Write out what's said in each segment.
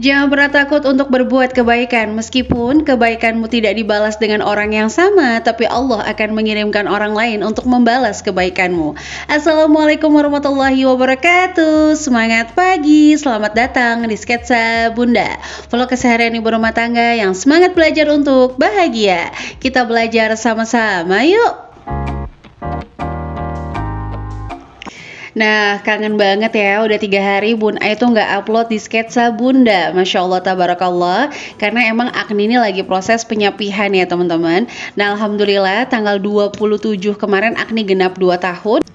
Jangan pernah takut untuk berbuat kebaikan, meskipun kebaikanmu tidak dibalas dengan orang yang sama, tapi Allah akan mengirimkan orang lain untuk membalas kebaikanmu. Assalamualaikum warahmatullahi wabarakatuh. Semangat pagi, selamat datang di Sketsa Bunda. Vlog keseharian ibu rumah tangga yang semangat belajar untuk bahagia. Kita belajar sama-sama yuk. Nah, kangen banget ya, udah 3 hari Bun Ai tuh nggak upload di Sketsa Bunda. Masya Allah, tabarakallah. Karena emang Agni ini lagi proses penyapihan ya teman-teman. Nah, Alhamdulillah tanggal 27 kemarin Agni genap 2 tahun.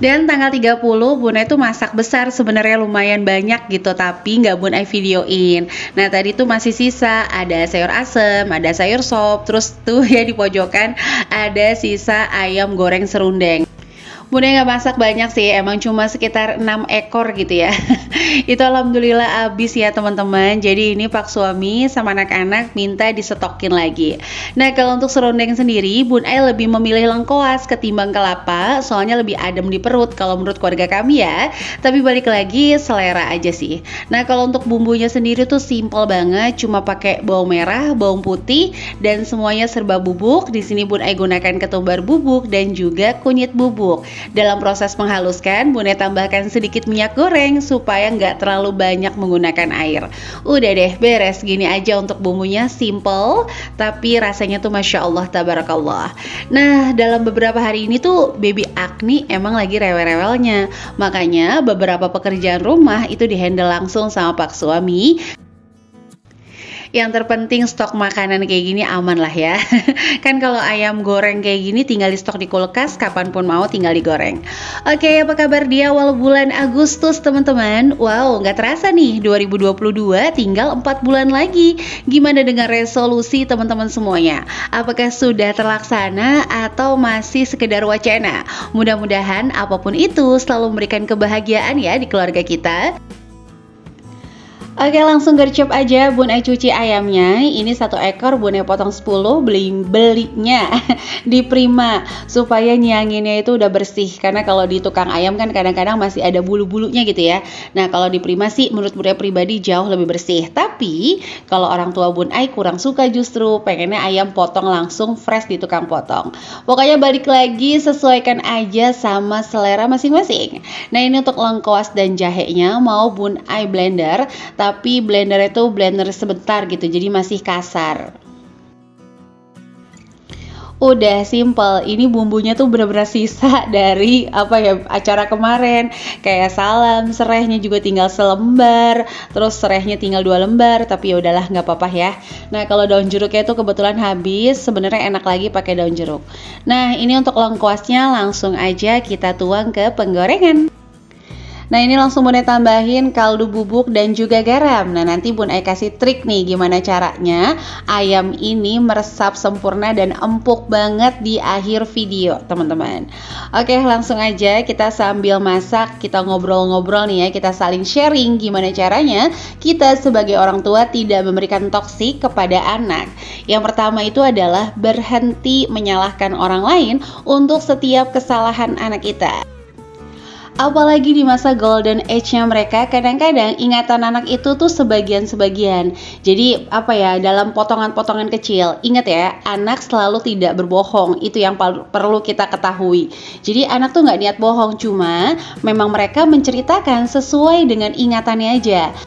Dan tanggal 30 Bun Ai tuh masak besar, sebenarnya lumayan banyak gitu, tapi nggak Bun Ai videoin. Nah, tadi tuh masih sisa, ada sayur asem, ada sayur sop, terus tuh ya di pojokan ada sisa ayam goreng serundeng. Bunda nggak masak banyak sih, emang cuma sekitar 6 ekor gitu ya. Itu alhamdulillah habis ya teman-teman. Jadi ini Pak suami sama anak-anak minta disetokin lagi. Nah, kalau untuk serundeng sendiri, Bun Ai lebih memilih lengkoas ketimbang kelapa, soalnya lebih adem di perut kalau menurut keluarga kami ya. Tapi balik lagi selera aja sih. Nah, kalau untuk bumbunya sendiri tuh simple banget, cuma pakai bawang merah, bawang putih, dan semuanya serba bubuk. Di sini Bun Ai gunakan ketumbar bubuk dan juga kunyit bubuk. Dalam proses menghaluskan, Bun Ai tambahkan sedikit minyak goreng supaya nggak terlalu banyak menggunakan air. Udah deh, beres gini aja untuk bumbunya, simple tapi rasanya tuh Masya Allah, tabarakallah. Nah, dalam beberapa hari ini tuh baby Agni emang lagi rewel-rewelnya. Makanya beberapa pekerjaan rumah itu dihandle langsung sama Pak suami. Yang terpenting stok makanan kayak gini aman lah ya. Kan kalau ayam goreng kayak gini tinggal di stok di kulkas, kapanpun mau tinggal digoreng. Oke, apa kabar di awal bulan Agustus teman-teman? Wow, nggak terasa nih 2022 tinggal 4 bulan lagi. Gimana dengan resolusi teman-teman semuanya? Apakah sudah terlaksana atau masih sekedar wacana? Mudah-mudahan apapun itu selalu memberikan kebahagiaan ya di keluarga kita. Oke, langsung gercep aja Bun Ai cuci ayamnya. Ini 1 ekor Bun Ai potong 10, belinya di Prima supaya nyianginnya itu udah bersih. Karena kalau di tukang ayam kan kadang-kadang masih ada bulu-bulunya gitu ya. Nah, kalau di Prima sih menurut Bun Ai pribadi jauh lebih bersih. Tapi kalau orang tua Bun Ai kurang suka, justru pengennya ayam potong langsung fresh di tukang potong. Pokoknya balik lagi, sesuaikan aja sama selera masing-masing. Nah, ini untuk lengkoas dan jahenya mau Bun Ai blender, tapi blender itu blender sebentar gitu, jadi masih kasar. Udah simple, ini bumbunya tuh bener-bener sisa dari acara kemarin. Kayak salam, serehnya juga tinggal selembar, terus serehnya tinggal 2 lembar, tapi ya udahlah nggak apa-apa ya. Nah, kalau daun jeruknya itu kebetulan habis, sebenarnya enak lagi pakai daun jeruk. Nah, ini untuk lengkuasnya langsung aja kita tuang ke penggorengan. Nah, ini langsung Bun Ai tambahin kaldu bubuk dan juga garam. Nah, nanti Bun Ai kasih trik nih gimana caranya ayam ini meresap sempurna dan empuk banget di akhir video, teman-teman. Oke, langsung aja kita sambil masak, kita ngobrol-ngobrol nih ya, kita saling sharing gimana caranya kita sebagai orang tua tidak memberikan toksik kepada anak. Yang pertama itu adalah berhenti menyalahkan orang lain untuk setiap kesalahan anak kita. Apalagi di masa golden age-nya mereka, kadang-kadang ingatan anak itu tuh sebagian-sebagian. Jadi dalam potongan-potongan kecil. Ingat ya, anak selalu tidak berbohong. Itu yang perlu kita ketahui. Jadi anak tuh nggak niat bohong, cuma memang mereka menceritakan sesuai dengan ingatannya aja.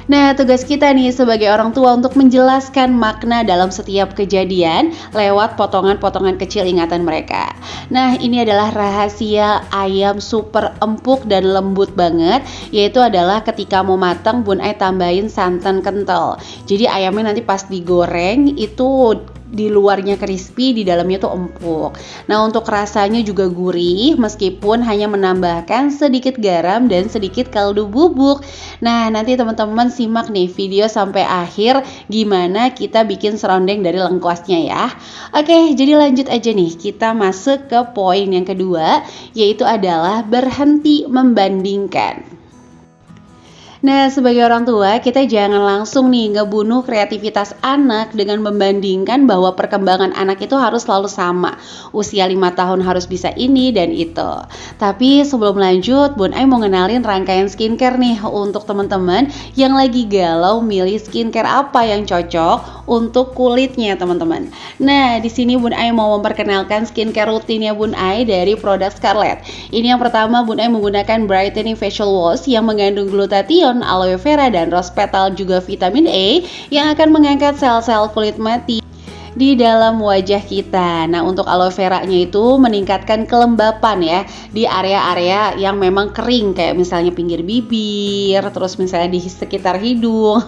Nah, tugas kita nih sebagai orang tua untuk menjelaskan makna dalam setiap kejadian lewat potongan-potongan kecil ingatan mereka. Nah, ini adalah rahasia ayam super empuk dan lembut banget, yaitu adalah ketika mau matang Bun Ai tambahin santan kental. Jadi ayamnya nanti pas digoreng itu di luarnya crispy, di dalamnya tuh empuk. Nah, untuk rasanya juga gurih meskipun hanya menambahkan sedikit garam dan sedikit kaldu bubuk. Nah, nanti teman-teman simak nih video sampai akhir gimana kita bikin serundeng dari lengkuasnya ya. Oke, jadi lanjut aja nih, kita masuk ke poin yang kedua, yaitu adalah berhenti membandingkan. Nah, sebagai orang tua, kita jangan langsung nih ngebunuh kreativitas anak dengan membandingkan bahwa perkembangan anak itu harus selalu sama. Usia 5 tahun harus bisa ini dan itu. Tapi sebelum lanjut, Bun Ai mau ngenalin rangkaian skincare nih untuk teman-teman yang lagi galau milih skincare apa yang cocok untuk kulitnya, teman-teman. Nah, di sini Bun Ai mau memperkenalkan skincare rutinnya Bun Ai dari produk Scarlett. Ini yang pertama, Bun Ai menggunakan Brightening Facial Wash yang mengandung glutathione, aloe vera, dan rose petal, juga vitamin E yang akan mengangkat sel-sel kulit mati di dalam wajah kita. Nah, untuk aloe vera-nya itu meningkatkan kelembapan ya di area-area yang memang kering, kayak misalnya pinggir bibir, terus misalnya di sekitar hidung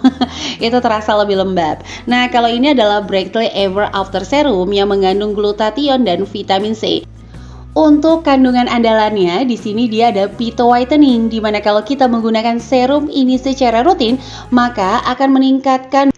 itu terasa lebih lembab. Nah, kalau ini adalah Brightly Ever After Serum yang mengandung glutathione dan vitamin C. Untuk kandungan andalannya, di sini dia ada Phyto Whitening, di mana kalau kita menggunakan serum ini secara rutin, maka akan meningkatkan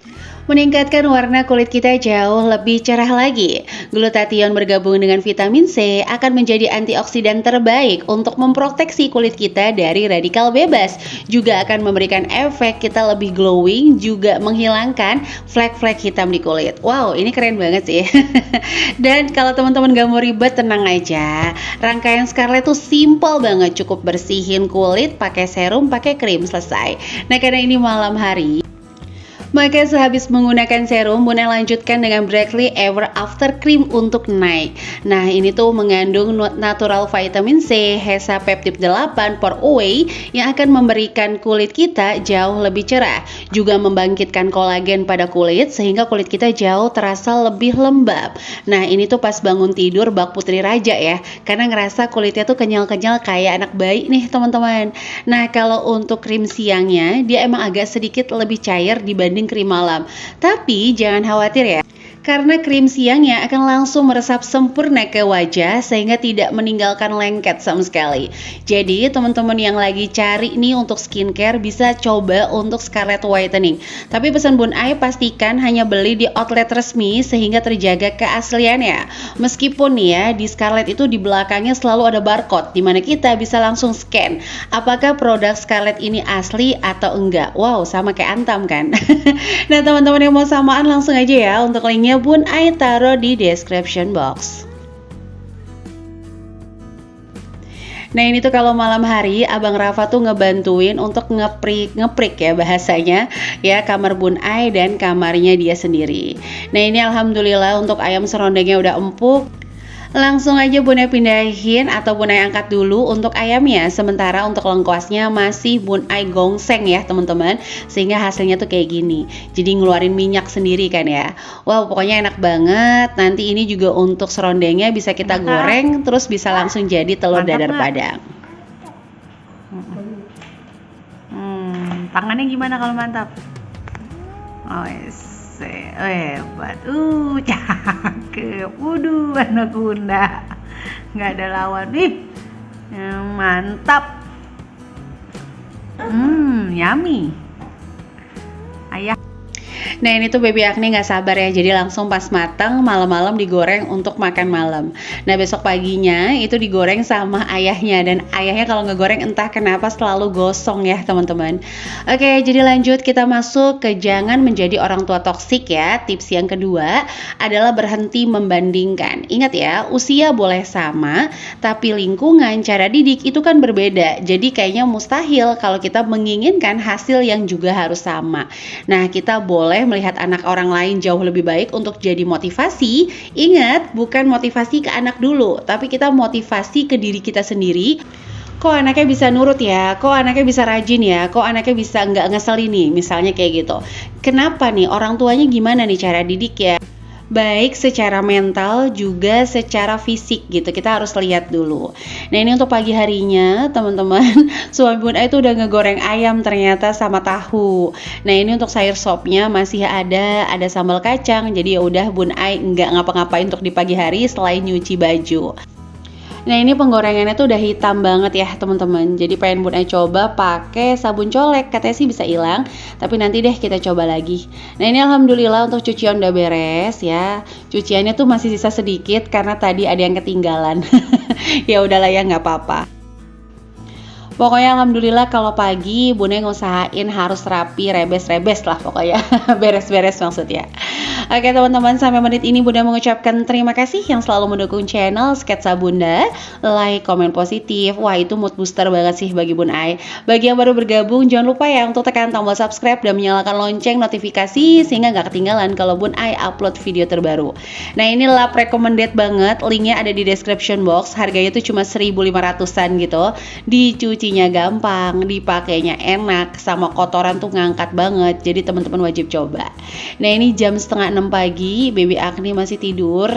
warna kulit kita jauh lebih cerah lagi. Glutathione bergabung dengan vitamin C akan menjadi antioksidan terbaik untuk memproteksi kulit kita dari radikal bebas. Juga akan memberikan efek kita lebih glowing, juga menghilangkan flek-flek hitam di kulit. Wow, ini keren banget sih. Dan kalau teman-teman gak mau ribet, tenang aja. Rangkaian Scarlett tuh simple banget, cukup bersihin kulit, pakai serum, pakai krim, selesai. Nah, karena ini malam hari, maka sehabis menggunakan serum, Bun Ai lanjutkan dengan Brightly Ever After Cream untuk night. Nah, ini tuh mengandung natural vitamin C, Hesa Peptide 8 for Away yang akan memberikan kulit kita jauh lebih cerah, juga membangkitkan kolagen pada kulit sehingga kulit kita jauh terasa lebih lembab. Nah, ini tuh pas bangun tidur bak putri raja ya, karena ngerasa kulitnya tuh kenyal-kenyal kayak anak bayi nih, teman-teman. Nah, kalau untuk krim siangnya, dia emang agak sedikit lebih cair dibanding krim malam. Tapi jangan khawatir ya, karena krim siangnya akan langsung meresap sempurna ke wajah sehingga tidak meninggalkan lengket sama sekali. Jadi teman-teman yang lagi cari nih untuk skincare bisa coba untuk Scarlett Whitening. Tapi pesan Bun Ai, pastikan hanya beli di outlet resmi sehingga terjaga keasliannya. Meskipun nih ya, di Scarlett itu di belakangnya selalu ada barcode di mana kita bisa langsung scan apakah produk Scarlett ini asli atau enggak. Wow, sama kayak Antam kan. Nah, teman-teman yang mau samaan langsung aja ya, untuk linknya Bun Ai taruh di description box. Nah, ini tuh kalau malam hari Abang Rafa tuh ngebantuin untuk ngeprik ya bahasanya ya, kamar Bun Ai dan kamarnya dia sendiri. Nah, ini alhamdulillah untuk ayam serondengnya udah empuk. Langsung aja Bun Ai pindahin atau Bun Ai angkat dulu untuk ayamnya. Sementara untuk lengkuasnya masih Bun Ai gongseng ya teman-teman, sehingga hasilnya tuh kayak gini. Jadi ngeluarin minyak sendiri kan ya. Wow, pokoknya enak banget. Nanti ini juga untuk serondengnya bisa kita goreng, terus bisa langsung jadi telur dadar Padang. Tangannya gimana kalau mantap? Oh yes. Hebat, cakep, waduh, anak bunda, nggak ada lawan nih, mantap, yummy, ayah. Nah, ini tuh baby Agni nggak sabar ya, jadi langsung pas matang malam-malam digoreng untuk makan malam. Nah, besok paginya itu digoreng sama ayahnya, dan ayahnya kalau ngegoreng entah kenapa selalu gosong ya teman-teman. Oke, jadi lanjut kita masuk ke jangan menjadi orang tua toksik ya. Tips yang kedua adalah berhenti membandingkan. Ingat ya, usia boleh sama, tapi lingkungan, cara didik itu kan berbeda. Jadi kayaknya mustahil kalau kita menginginkan hasil yang juga harus sama. Nah, kita boleh melihat anak orang lain jauh lebih baik untuk jadi motivasi. Ingat, bukan motivasi ke anak dulu, tapi kita motivasi ke diri kita sendiri. Kok anaknya bisa nurut ya, kok anaknya bisa rajin ya, kok anaknya bisa nggak ngeselin nih, misalnya kayak gitu. Kenapa nih, orang tuanya gimana nih cara didik ya? Baik secara mental juga secara fisik gitu, kita harus lihat dulu. Nah, ini untuk pagi harinya teman-teman, suami Bun Ai itu udah ngegoreng ayam ternyata sama tahu. Nah, ini untuk sayur sopnya masih ada sambal kacang. Jadi ya udah Bun Ai nggak ngapa-ngapain untuk di pagi hari selain nyuci baju. Nah, ini penggorengannya tuh udah hitam banget ya teman-teman. Jadi pengen Bun Ai coba pakai sabun colek, katanya sih bisa hilang, tapi nanti deh kita coba lagi. Nah, ini alhamdulillah untuk cucian udah beres ya. Cuciannya tuh masih sisa sedikit karena tadi ada yang ketinggalan. Ya udahlah ya, nggak apa-apa. Pokoknya alhamdulillah kalau pagi Bunda ngusahain harus rapi, rebes-rebes lah pokoknya. Beres-beres maksudnya. Oke teman-teman, sampai menit ini Bunda mengucapkan terima kasih yang selalu mendukung channel Sketsa Bunda. Like, komen positif, wah itu mood booster banget sih bagi Bun Ai. Bagi yang baru bergabung, jangan lupa ya untuk tekan tombol subscribe dan menyalakan lonceng notifikasi sehingga gak ketinggalan kalau Bun Ai upload video terbaru. Nah ini lap recommended banget, linknya ada di description box. Harganya tuh cuma 1.500-an gitu. Dicucinya gampang, dipakainya enak, sama kotoran tuh ngangkat banget. Jadi teman-teman wajib coba. Nah ini jam setengah 6 pagi, Baby Agni masih tidur.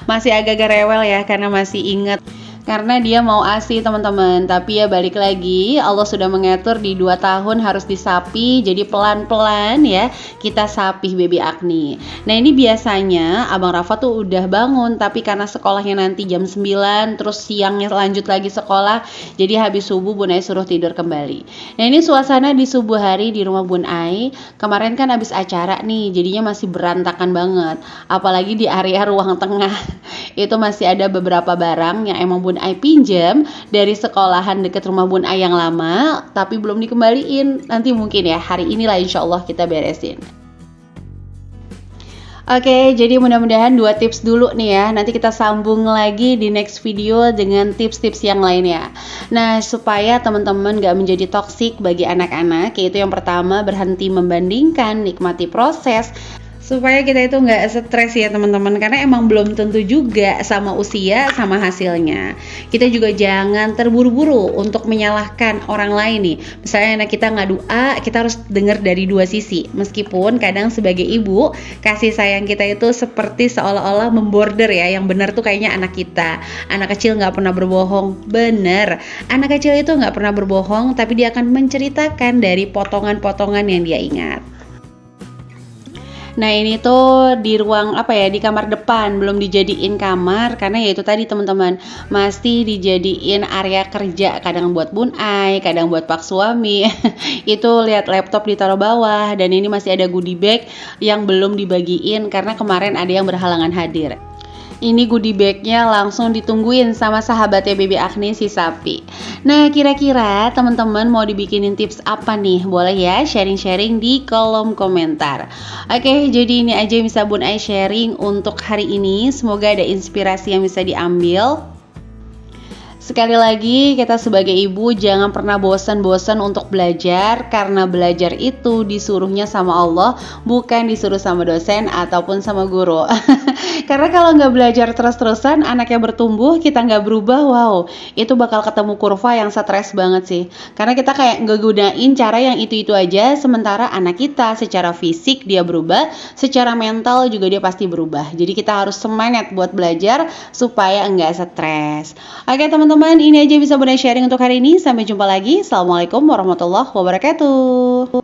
Masih agak-agak rewel ya karena masih inget karena dia mau ASI teman-teman. Tapi ya balik lagi, Allah sudah mengatur di 2 tahun harus disapi. Jadi pelan-pelan ya kita sapih Baby Agni. Nah ini biasanya Abang Rafa tuh udah bangun, tapi karena sekolahnya nanti jam 9, terus siangnya lanjut lagi sekolah, jadi habis subuh Bun Ai suruh tidur kembali. Nah ini suasana di subuh hari di rumah Bun Ai. Kemarin kan habis acara nih, jadinya masih berantakan banget. Apalagi di area ruang tengah itu masih ada beberapa barang yang emang Bun Ai pinjam dari sekolahan deket rumah Bun Ai yang lama, tapi belum dikembaliin. Nanti mungkin ya hari inilah insya Allah kita beresin. Oke, jadi mudah-mudahan 2 tips dulu nih ya. Nanti kita sambung lagi di next video dengan tips-tips yang lainnya. Nah, supaya teman-teman gak menjadi toksik bagi anak-anak, yaitu yang pertama berhenti membandingkan, nikmati proses. Supaya kita itu nggak stres ya teman-teman, karena emang belum tentu juga sama usia sama hasilnya. Kita juga jangan terburu-buru untuk menyalahkan orang lain nih. Misalnya anak kita ngadu A, kita harus dengar dari 2 sisi. Meskipun kadang sebagai ibu, kasih sayang kita itu seperti seolah-olah memborder ya. Yang benar tuh kayaknya anak kita. Anak kecil nggak pernah berbohong. Bener, anak kecil itu nggak pernah berbohong, tapi dia akan menceritakan dari potongan-potongan yang dia ingat. Nah ini tuh di ruang di kamar depan, belum dijadiin kamar karena ya itu tadi teman-teman, masih dijadiin area kerja, kadang buat Bun Ai, kadang buat Pak suami. Itu lihat laptop ditaruh bawah, dan ini masih ada goodie bag yang belum dibagiin karena kemarin ada yang berhalangan hadir. Ini goodie bagnya langsung ditungguin sama sahabatnya Baby Agni si sapi. Nah kira-kira teman-teman mau dibikinin tips apa nih? Boleh ya sharing-sharing di kolom komentar. Oke, jadi ini aja yang bisa Bun Ai sharing untuk hari ini. Semoga ada inspirasi yang bisa diambil. Sekali lagi, kita sebagai ibu jangan pernah bosan-bosan untuk belajar, karena belajar itu disuruhnya sama Allah, bukan disuruh sama dosen ataupun sama guru. Karena kalau nggak belajar terus-terusan, anaknya bertumbuh, kita nggak berubah, wow, itu bakal ketemu kurva yang stres banget sih. Karena kita kayak nggak gunain cara yang itu-itu aja, sementara anak kita secara fisik dia berubah, secara mental juga dia pasti berubah. Jadi kita harus semangat buat belajar supaya nggak stres. Oke teman-teman, ini aja bisa Bunda sharing untuk hari ini. Sampai jumpa lagi. Assalamualaikum warahmatullahi wabarakatuh.